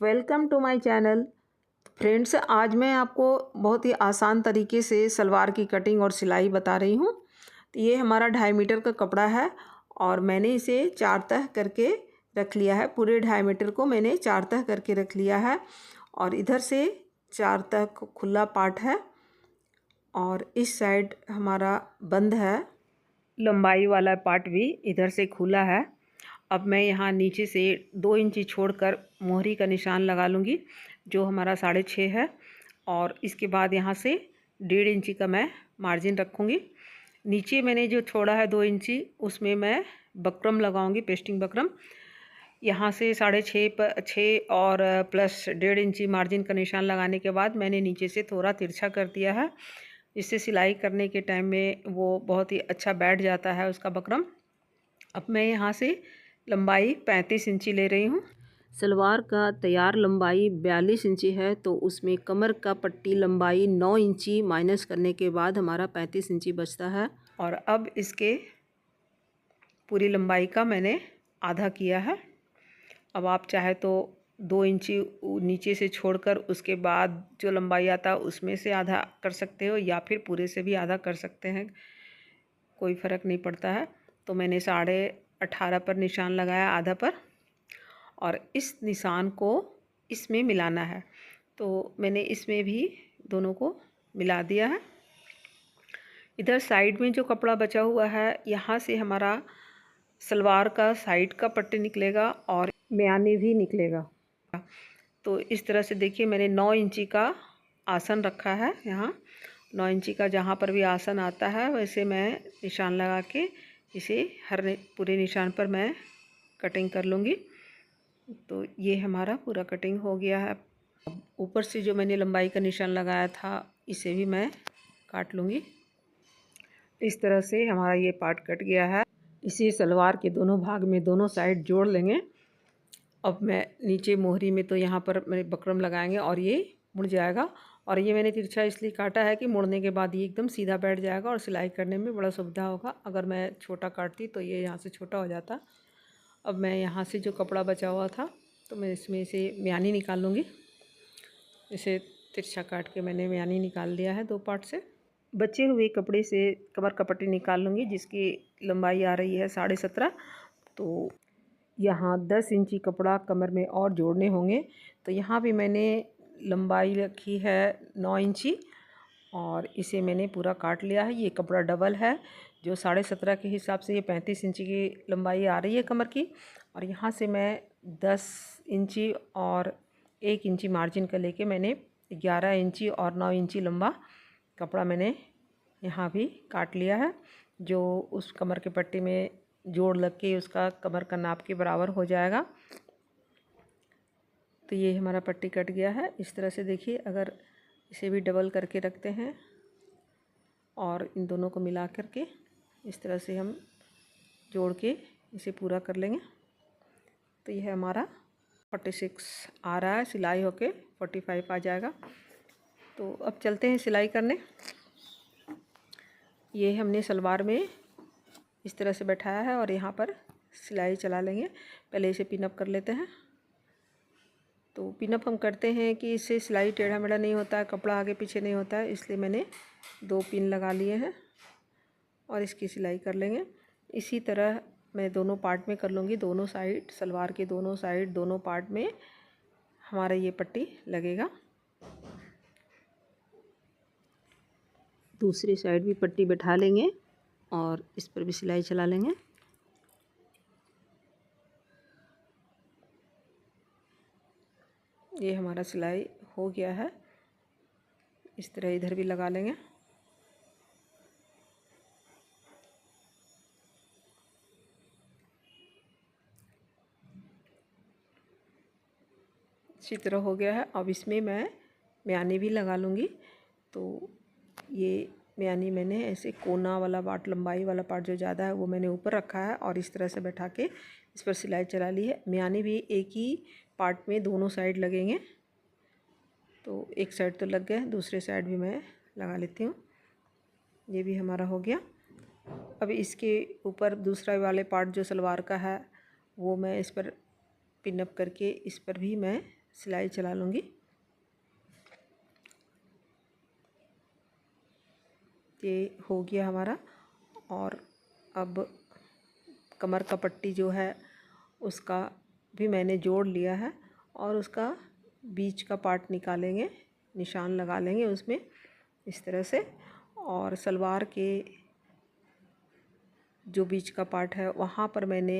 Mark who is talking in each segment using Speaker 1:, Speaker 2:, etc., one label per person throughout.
Speaker 1: Welcome to my channel. Friends, आज मैं आपको बहुत ही आसान तरीके से सलवार की कटिंग और सिलाई बता रही हूँ। तो ये हमारा 2.5 मीटर का कपड़ा है और मैंने इसे 4 तह करके रख लिया है। पूरे 2.5 मीटर को मैंने 4 तह करके रख लिया है और इधर से 4 तह खुला पार्ट है और इस साइड हमारा बंद है। लंबाई वाला पार्ट भी इधर से खुला है। अब मैं यहाँ नीचे से 2 इंची छोड़कर मोहरी का निशान लगा लूँगी, जो हमारा 6.5 है, और इसके बाद यहाँ से 1.5 इंची का मैं मार्जिन रखूँगी। नीचे मैंने जो छोड़ा है 2 इंची, उसमें मैं बकरम लगाऊँगी, पेस्टिंग बकरम। यहाँ से 6.5 और प्लस 1.5 इंची मार्जिन का निशान लगाने के बाद मैंने नीचे से थोड़ा तिरछा कर दिया है। इससे सिलाई करने के टाइम में वो बहुत ही अच्छा बैठ जाता है उसका बकरम। अब मैं यहाँ से लंबाई 35 इंची ले रही हूँ। सलवार का तैयार लंबाई 42 इंची है, तो उसमें कमर का पट्टी लंबाई 9 इंची माइनस करने के बाद हमारा 35 इंची बचता है। और अब इसके पूरी लंबाई का मैंने आधा किया है। अब आप चाहे तो 2 इंची नीचे से छोड़कर उसके बाद जो लंबाई आता है उसमें से आधा कर सकते हो, या फिर पूरे से भी आधा कर सकते हैं, कोई फ़र्क नहीं पड़ता है। तो मैंने 18.5 पर निशान लगाया, आधा पर, और इस निशान को इसमें मिलाना है। तो मैंने इसमें भी दोनों को मिला दिया है। इधर साइड में जो कपड़ा बचा हुआ है, यहाँ से हमारा सलवार का साइड का पट्टी निकलेगा और म्यानी भी निकलेगा। तो इस तरह से देखिए, मैंने 9 इंची का आसन रखा है। यहाँ 9 इंची का जहाँ पर भी आसन आता है वैसे मैं निशान लगा के इसे हर पूरे निशान पर मैं कटिंग कर लूँगी। तो ये हमारा पूरा कटिंग हो गया है। ऊपर से जो मैंने लंबाई का निशान लगाया था इसे भी मैं काट लूँगी। इस तरह से हमारा ये पार्ट कट गया है। इसी सलवार के दोनों भाग में दोनों साइड जोड़ लेंगे। अब मैं नीचे मोहरी में तो यहाँ पर मेरे बकरम लगाएंगे और ये मुड़ जाएगा। और ये मैंने तिरछा इसलिए काटा है कि मुड़ने के बाद ये एकदम सीधा बैठ जाएगा और सिलाई करने में बड़ा सुविधा होगा। अगर मैं छोटा काटती तो ये यहाँ से छोटा हो जाता। अब मैं यहाँ से जो कपड़ा बचा हुआ था तो मैं इसमें से म्यानी निकाल लूँगी। इसे तिरछा काट के मैंने म्यानी निकाल लिया है 2 पार्ट से। बचे हुए कपड़े से कमर का पट्टी निकाल लूँगी, जिसकी लंबाई आ रही है 17.5। तो यहाँ 10 इंची कपड़ा कमर में और जोड़ने होंगे। तो यहाँ भी मैंने लंबाई रखी है 9 इंची और इसे मैंने पूरा काट लिया है। ये कपड़ा डबल है, जो 17.5 के हिसाब से ये 35 इंची की लंबाई आ रही है कमर की। और यहाँ से मैं 10 इंची और 1 इंची मार्जिन का लेके मैंने 11 इंची और 9 इंची लंबा कपड़ा मैंने यहाँ भी काट लिया है, जो उस कमर के पट्टी में जोड़ लग के उसका कमर का नाप के बराबर हो जाएगा। तो ये हमारा पट्टी कट गया है। इस तरह से देखिए, अगर इसे भी डबल करके रखते हैं और इन दोनों को मिला करके इस तरह से हम जोड़ के इसे पूरा कर लेंगे। तो यह हमारा 46 आ रहा है, सिलाई होके 45 आ जाएगा। तो अब चलते हैं सिलाई करने। ये हमने सलवार में इस तरह से बैठाया है और यहाँ पर सिलाई चला लेंगे। पहले इसे पिनअप कर लेते हैं। तो पिनअप हम करते हैं कि इससे सिलाई टेढ़ा मेढ़ा नहीं होता है, कपड़ा आगे पीछे नहीं होता है, इसलिए मैंने 2 पिन लगा लिए हैं और इसकी सिलाई कर लेंगे। इसी तरह मैं दोनों पार्ट में कर लूँगी। दोनों साइड, सलवार के दोनों साइड, दोनों पार्ट में हमारा ये पट्टी लगेगा। दूसरी साइड भी पट्टी बैठा लेंगे और इस पर भी सिलाई चला लेंगे। ये हमारा सिलाई हो गया है। इस तरह इधर भी लगा लेंगे। अच्छी तरह हो गया है। अब इसमें मैं म्यानी भी लगा लूँगी। तो ये म्यानी मैंने ऐसे कोना वाला पार्ट, लंबाई वाला पार्ट जो ज़्यादा है वो मैंने ऊपर रखा है और इस तरह से बैठा के इस पर सिलाई चला ली है। म्यानी भी एक ही पार्ट में दोनों साइड लगेंगे। तो एक साइड तो लग गया, दूसरे साइड भी मैं लगा लेती हूँ। ये भी हमारा हो गया। अब इसके ऊपर दूसरा वाले पार्ट जो सलवार का है वो मैं इस पर पिनअप करके इस पर भी मैं सिलाई चला लूँगी। ये हो गया हमारा। और अब कमर का पट्टी जो है उसका भी मैंने जोड़ लिया है और उसका बीच का पार्ट निकालेंगे, निशान लगा लेंगे उसमें इस तरह से। और सलवार के जो बीच का पार्ट है वहाँ पर मैंने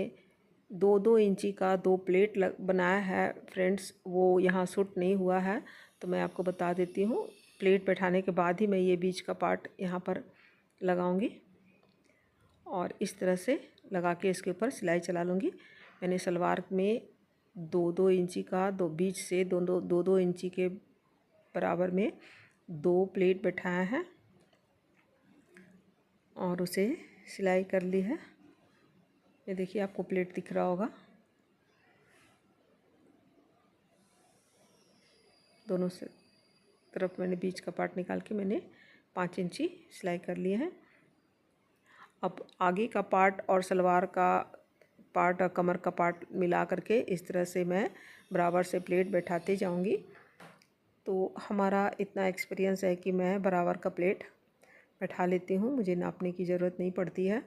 Speaker 1: 2-2 इंची का 2 प्लेट बनाया है फ्रेंड्स। वो यहाँ सूट नहीं हुआ है तो मैं आपको बता देती हूँ। प्लेट बैठाने के बाद ही मैं ये बीच का पार्ट यहाँ पर लगाऊंगी और इस तरह से लगा के इसके ऊपर सिलाई चला लूँगी। मैंने सलवार में 2-2 इंची का बीच से 2-2 इंची के बराबर में 2 प्लेट बैठाया है और उसे सिलाई कर ली है। ये देखिए आपको प्लेट दिख रहा होगा। दोनों से तरफ मैंने बीच का पार्ट निकाल के मैंने 5 इंची सिलाई कर लिए हैं। अब आगे का पार्ट और सलवार का पार्ट और कमर का पार्ट मिला करके इस तरह से मैं बराबर से प्लेट बैठाते जाऊंगी। तो हमारा इतना एक्सपीरियंस है कि मैं बराबर का प्लेट बैठा लेती हूँ, मुझे नापने की ज़रूरत नहीं पड़ती है।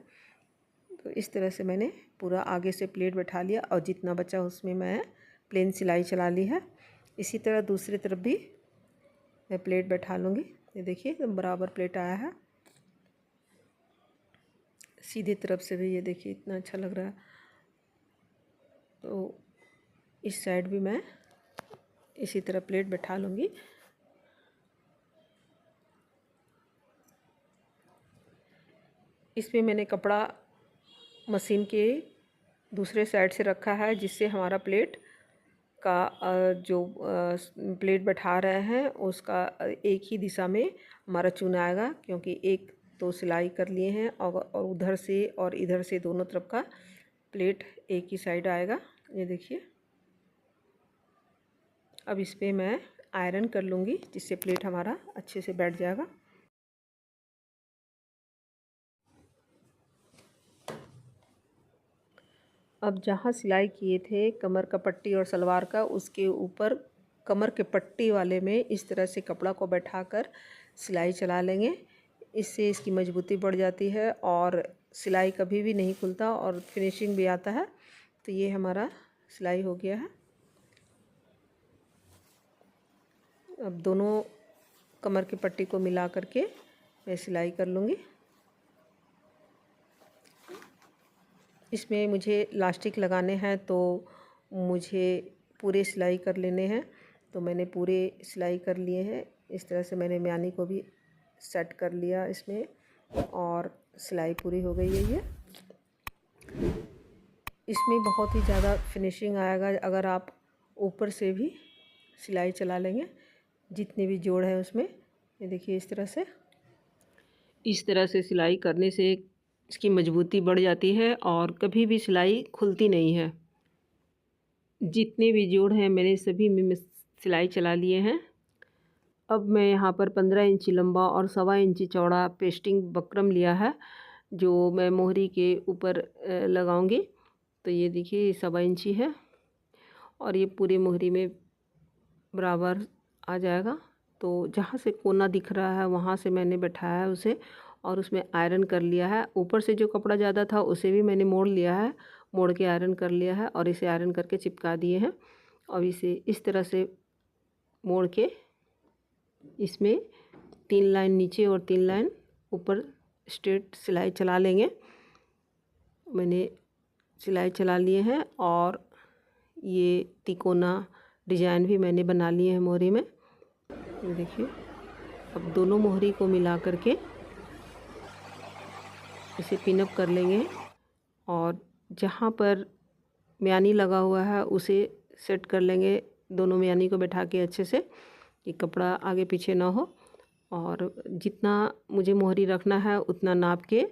Speaker 1: तो इस तरह से मैंने पूरा आगे से प्लेट बैठा लिया और जितना बचा उसमें मैं प्लेन सिलाई चला ली है। इसी तरह दूसरी तरफ भी मैं प्लेट बैठा लूँगी। ये देखिए एकदम बराबर प्लेट आया है। सीधी तरफ से भी ये देखिए इतना अच्छा लग रहा है। तो इस साइड भी मैं इसी तरह प्लेट बैठा लूँगी। इसमें मैंने कपड़ा मशीन के दूसरे साइड से रखा है जिससे हमारा प्लेट का जो प्लेट बैठा रहे हैं उसका एक ही दिशा में हमारा चुन आएगा, क्योंकि एक तो सिलाई कर लिए हैं और उधर से और इधर से दोनों तरफ का प्लेट एक ही साइड आएगा। ये देखिए अब इस पर मैं आयरन कर लूँगी जिससे प्लेट हमारा अच्छे से बैठ जाएगा। अब जहाँ सिलाई किए थे कमर का पट्टी और सलवार का, उसके ऊपर कमर के पट्टी वाले में इस तरह से कपड़ा को बैठाकर सिलाई चला लेंगे। इससे इसकी मजबूती बढ़ जाती है और सिलाई कभी भी नहीं खुलता और फिनिशिंग भी आता है। तो ये हमारा सिलाई हो गया है। अब दोनों कमर की पट्टी को मिला करके मैं सिलाई कर लूँगी। इसमें मुझे लास्टिक लगाने हैं तो मुझे पूरे सिलाई कर लेने हैं, तो मैंने पूरे सिलाई कर लिए हैं। इस तरह से मैंने म्यानी को भी सेट कर लिया इसमें और सिलाई पूरी हो गई है। ये इसमें बहुत ही ज़्यादा फिनिशिंग आएगा अगर आप ऊपर से भी सिलाई चला लेंगे, जितने भी जोड़ है उसमें। ये देखिए इस तरह से सिलाई करने से इसकी मजबूती बढ़ जाती है और कभी भी सिलाई खुलती नहीं है। जितने भी जोड़ हैं मैंने सभी में सिलाई चला लिए हैं। अब मैं यहाँ पर 15 इंची लंबा और 1.25 इंची चौड़ा पेस्टिंग बकरम लिया है जो मैं मोहरी के ऊपर लगाऊंगी। तो ये देखिए 1.25 इंची है और ये पूरी मोहरी में बराबर आ जाएगा। तो जहाँ से कोना दिख रहा है वहाँ से मैंने बैठाया है उसे और उसमें आयरन कर लिया है। ऊपर से जो कपड़ा ज़्यादा था उसे भी मैंने मोड़ लिया है, मोड़ के आयरन कर लिया है और इसे आयरन करके चिपका दिए हैं। और इसे इस तरह से मोड़ के इसमें 3 लाइन नीचे और 3 लाइन ऊपर स्ट्रेट सिलाई चला लेंगे। मैंने सिलाई चला लिए हैं और ये तिकोना डिजाइन भी मैंने बना लिए हैं मोहरी में। ये देखिए अब दोनों मोहरी को मिला करके इसे पिनअप कर लेंगे और जहाँ पर म्यानी लगा हुआ है उसे सेट कर लेंगे। दोनों म्यानी को बैठा के अच्छे से कि कपड़ा आगे पीछे ना हो। और जितना मुझे मोहरी रखना है उतना नाप के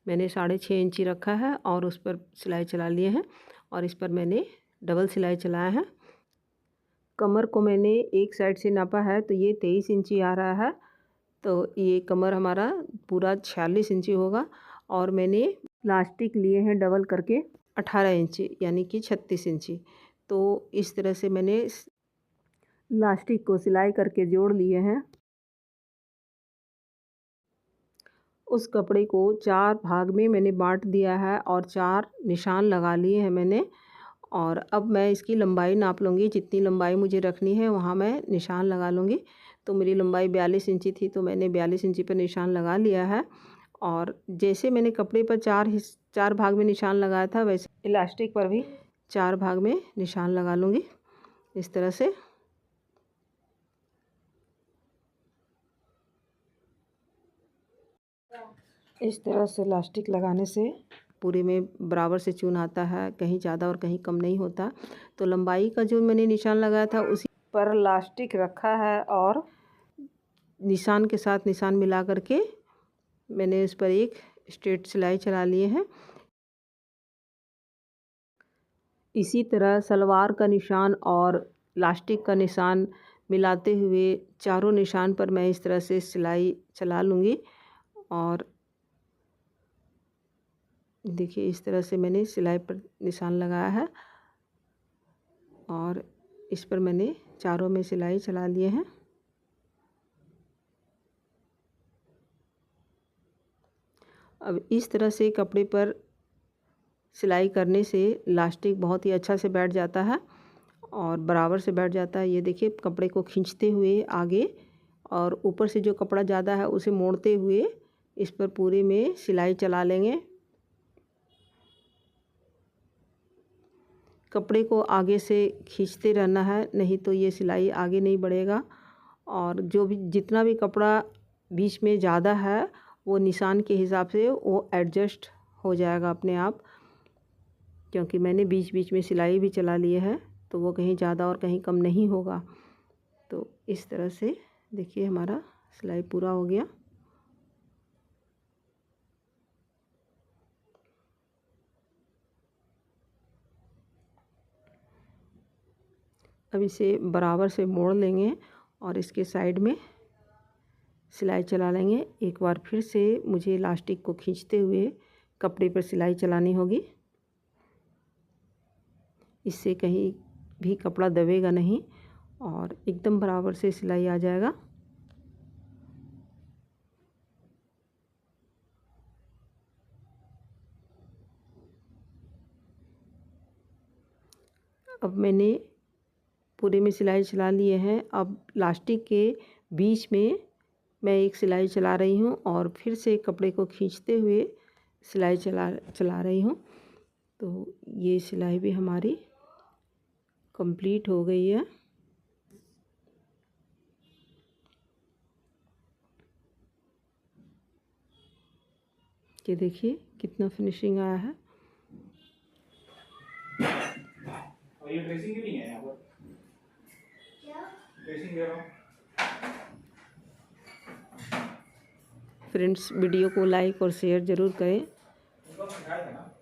Speaker 1: मैंने 6.5 इंची रखा है और उस पर सिलाई चला लिए हैं और इस पर मैंने डबल सिलाई चलाया है। कमर को मैंने एक साइड से नापा है तो ये 23 इंची आ रहा है, तो ये कमर हमारा पूरा 46 इंची होगा। और मैंने प्लास्टिक लिए हैं डबल करके 18 इंची यानी कि 36 इंची। तो इस तरह से मैंने इलास्टिक को सिलाई करके जोड़ लिए हैं। उस कपड़े को 4 भाग में मैंने बांट दिया है और 4 निशान लगा लिए हैं मैंने। और अब मैं इसकी लंबाई नाप लूँगी, जितनी लंबाई मुझे रखनी है वहाँ मैं निशान लगा लूँगी। तो मेरी लंबाई 42 इंची थी, तो मैंने 42 इंची पर निशान लगा लिया है। और जैसे मैंने कपड़े पर 4 भाग में निशान लगाया था, वैसे इलास्टिक पर भी 4 भाग में निशान लगा लूँगी इस तरह से। इस तरह से इलास्टिक लगाने से पूरे में बराबर से चुन आता है, कहीं ज़्यादा और कहीं कम नहीं होता। तो लंबाई का जो मैंने निशान लगाया था उसी पर इलास्टिक रखा है और निशान के साथ निशान मिला करके मैंने इस पर एक स्ट्रेट सिलाई चला लिए हैं। इसी तरह सलवार का निशान और इलास्टिक का निशान मिलाते हुए चारों निशान पर मैं इस तरह से सिलाई चला लूँगी। और देखिए इस तरह से मैंने सिलाई पर निशान लगाया है और इस पर मैंने चारों में सिलाई चला लिए हैं। अब इस तरह से कपड़े पर सिलाई करने से इलास्टिक बहुत ही अच्छा से बैठ जाता है और बराबर से बैठ जाता है। ये देखिए कपड़े को खींचते हुए आगे और ऊपर से जो कपड़ा ज़्यादा है उसे मोड़ते हुए इस पर पूरे में सिलाई चला लेंगे। कपड़े को आगे से खींचते रहना है, नहीं तो ये सिलाई आगे नहीं बढ़ेगा। और जो भी जितना भी कपड़ा बीच में ज़्यादा है वो निशान के हिसाब से वो एडजस्ट हो जाएगा अपने आप, क्योंकि मैंने बीच बीच में सिलाई भी चला लिए है तो वो कहीं ज़्यादा और कहीं कम नहीं होगा। तो इस तरह से देखिए हमारा सिलाई पूरा हो गया। अब इसे बराबर से मोड़ लेंगे और इसके साइड में सिलाई चला लेंगे। एक बार फिर से मुझे इलास्टिक को खींचते हुए कपड़े पर सिलाई चलानी होगी, इससे कहीं भी कपड़ा दबेगा नहीं और एकदम बराबर से सिलाई आ जाएगा। अब मैंने पूरे में सिलाई चला लिए हैं। अब इलास्टिक के बीच में मैं एक सिलाई चला रही हूँ और फिर से कपड़े को खींचते हुए सिलाई चला रही हूँ। तो ये सिलाई भी हमारी कंप्लीट हो गई है। ये देखिए कितना फिनिशिंग आया है।
Speaker 2: और ये ड्रेसिंग भी नहीं है यहाँ पर। क्या? ड्रेसिंग दे रहा हूँ।
Speaker 1: फ्रेंड्स वीडियो को लाइक और शेयर ज़रूर करें।
Speaker 2: उनको सिखाया था ना।